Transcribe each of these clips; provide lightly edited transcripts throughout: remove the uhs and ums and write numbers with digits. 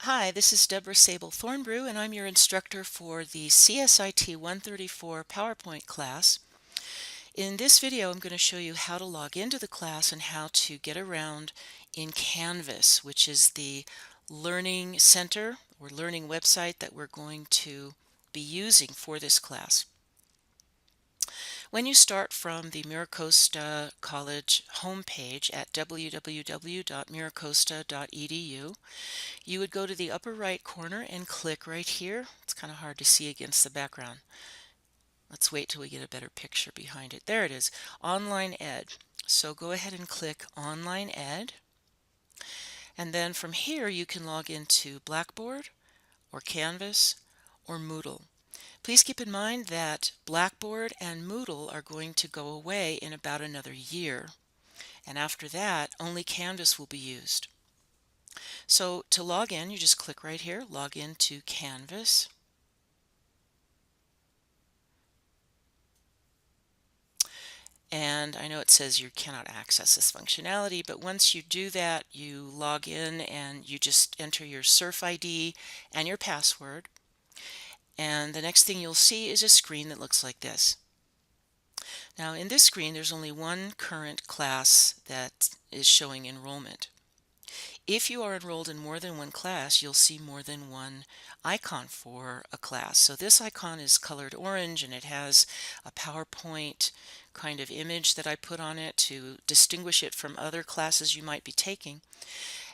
Hi, this is Debra Sayble-Thornbrugh, and I'm your instructor for the CSIT 134 PowerPoint class. In this video, I'm going to show you how to log into the class and how to get around in Canvas, which is the learning center or learning website that we're going to be using for this class. When you start from the MiraCosta College homepage at www.miracosta.edu, you would go to the upper right corner and click right here. It's kind of hard to see against the background. Let's wait till we get a better picture behind it. There it is, Online Ed. So go ahead and click Online Ed. And then from here you can log into Blackboard or Canvas or Moodle. Please keep in mind that Blackboard and Moodle are going to go away in about another year. And after that, only Canvas will be used. So to log in, you just click right here, log into Canvas. And I know it says you cannot access this functionality, but once you do that, you log in and you just enter your Surf ID and your password. And the next thing you'll see is a screen that looks like this. Now in this screen, there's only one current class that is showing enrollment. If you are enrolled in more than one class, you'll see more than one icon for a class. So this icon is colored orange and it has a PowerPoint kind of image that I put on it to distinguish it from other classes you might be taking.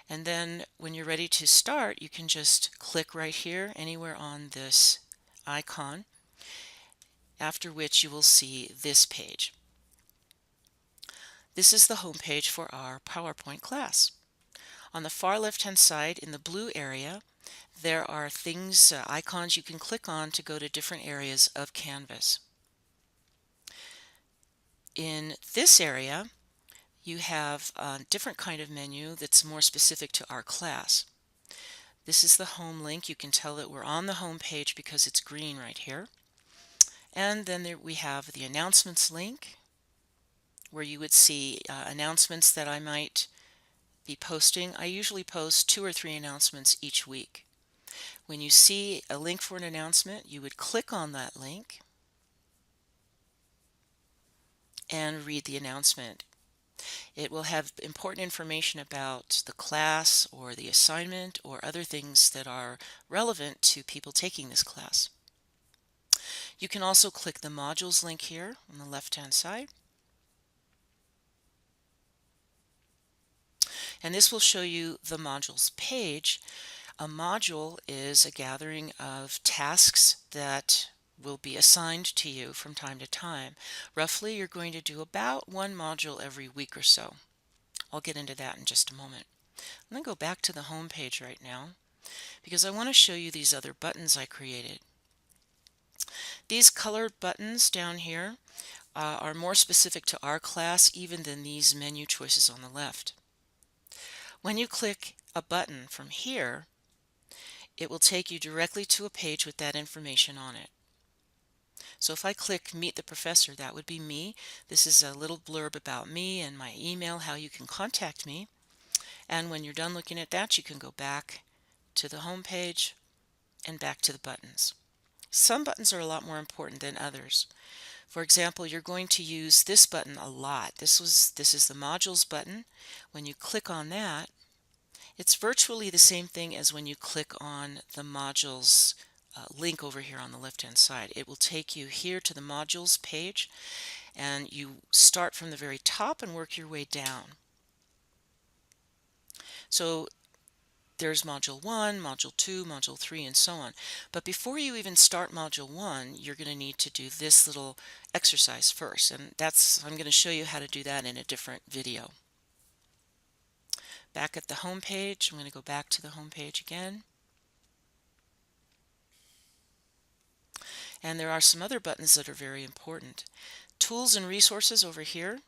And then when you're ready to start, you can just click right here anywhere on this icon, after which you will see this page. This is the home page for our PowerPoint class. On the far left-hand side in the blue area, there are things, icons you can click on to go to different areas of Canvas. In this area, you have a different kind of menu that's more specific to our class. This is the home link. You can tell that we're on the home page because it's green right here. And then we have the announcements link, where you would see announcements that I might be posting. I usually post 2 or 3 announcements each week. When you see a link for an announcement, you would click on that link and read the announcement. It will have important information about the class or the assignment or other things that are relevant to people taking this class. You can also click the modules link here on the left-hand side. And this will show you the modules page. A module is a gathering of tasks that will be assigned to you from time to time. Roughly, you're going to do about one module every week or so. I'll get into that in just a moment. I'm going to go back to the home page right now because I want to show you these other buttons I created. These colored buttons down here are more specific to our class even than these menu choices on the left. When you click a button from here, it will take you directly to a page with that information on it. So if I click Meet the Professor, that would be me. This is a little blurb about me and my email, how you can contact me. And when you're done looking at that, you can go back to the home page and back to the buttons. Some buttons are a lot more important than others. For example, you're going to use this button a lot. This is the modules button. When you click on that, it's virtually the same thing as when you click on the modules link over here on the left-hand side. It will take you here to the modules page, and you start from the very top and work your way down. So there's Module 1, Module 2, Module 3, and so on. But before you even start Module 1, you're going to need to do this little exercise first, and I'm going to show you how to do that in a different video. Back at the home page, I'm going to go back to the home page again. And there are some other buttons that are very important. Tools and resources over here.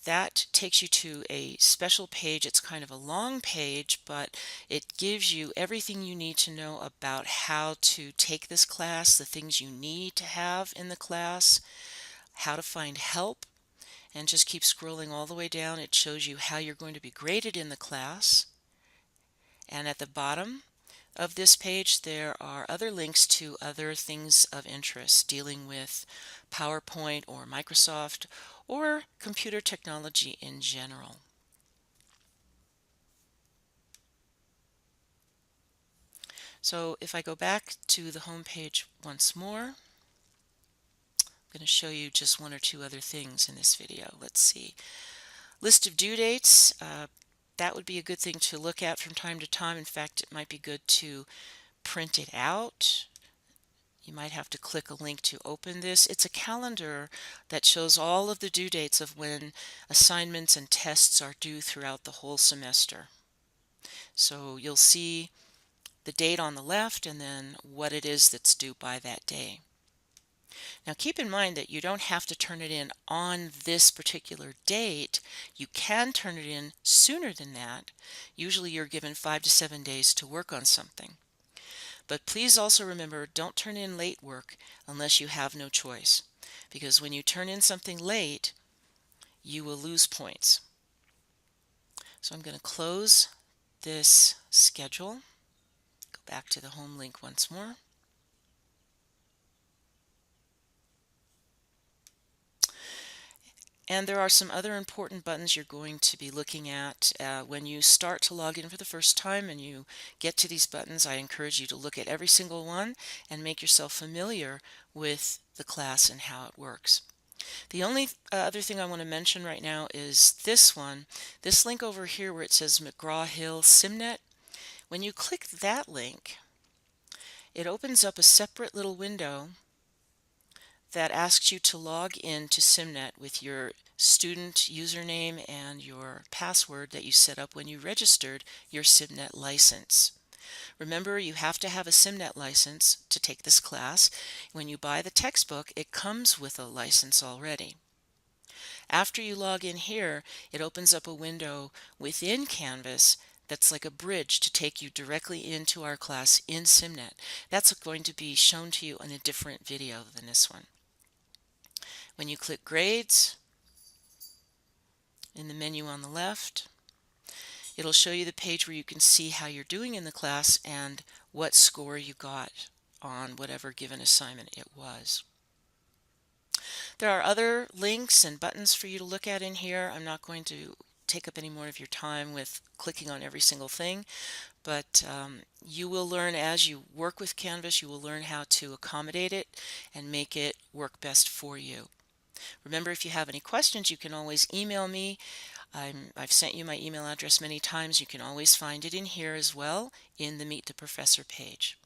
That takes you to a special page. It's kind of a long page, but it gives you everything you need to know about how to take this class, the things you need to have in the class, how to find help, and just keep scrolling all the way down. It shows you how you're going to be graded in the class. And at the bottom, of this page, there are other links to other things of interest dealing with PowerPoint or Microsoft or computer technology in general. So if I go back to the home page once more, I'm going to show you just one or two other things in this video. Let's see. List of due dates. That would be a good thing to look at from time to time. In fact, it might be good to print it out. You might have to click a link to open this. It's a calendar that shows all of the due dates of when assignments and tests are due throughout the whole semester. So you'll see the date on the left and then what it is that's due by that day. Now keep in mind that you don't have to turn it in on this particular date. You can turn it in sooner than that. Usually you're given 5 to 7 days to work on something. But please also remember, don't turn in late work unless you have no choice, because when you turn in something late, you will lose points. So I'm going to close this schedule, go back to the home link once more. And there are some other important buttons you're going to be looking at when you start to log in for the first time and you get to these buttons. I encourage you to look at every single one and make yourself familiar with the class and how it works. The only other thing I want to mention right now is this one, this link over here where it says McGraw-Hill SimNet. When you click that link, it opens up a separate little window that asks you to log in to SimNet with your student username and your password that you set up when you registered your SimNet license. Remember, you have to have a SimNet license to take this class. When you buy the textbook, it comes with a license already. After you log in here, it opens up a window within Canvas that's like a bridge to take you directly into our class in SimNet. That's going to be shown to you in a different video than this one. When you click Grades in the menu on the left, it'll show you the page where you can see how you're doing in the class and what score you got on whatever given assignment it was. There are other links and buttons for you to look at in here. I'm not going to take up any more of your time with clicking on every single thing, but you will learn as you work with Canvas, you will learn how to accommodate it and make it work best for you. Remember, if you have any questions, you can always email me. I've sent you my email address many times. You can always find it in here as well in the Meet the Professor page.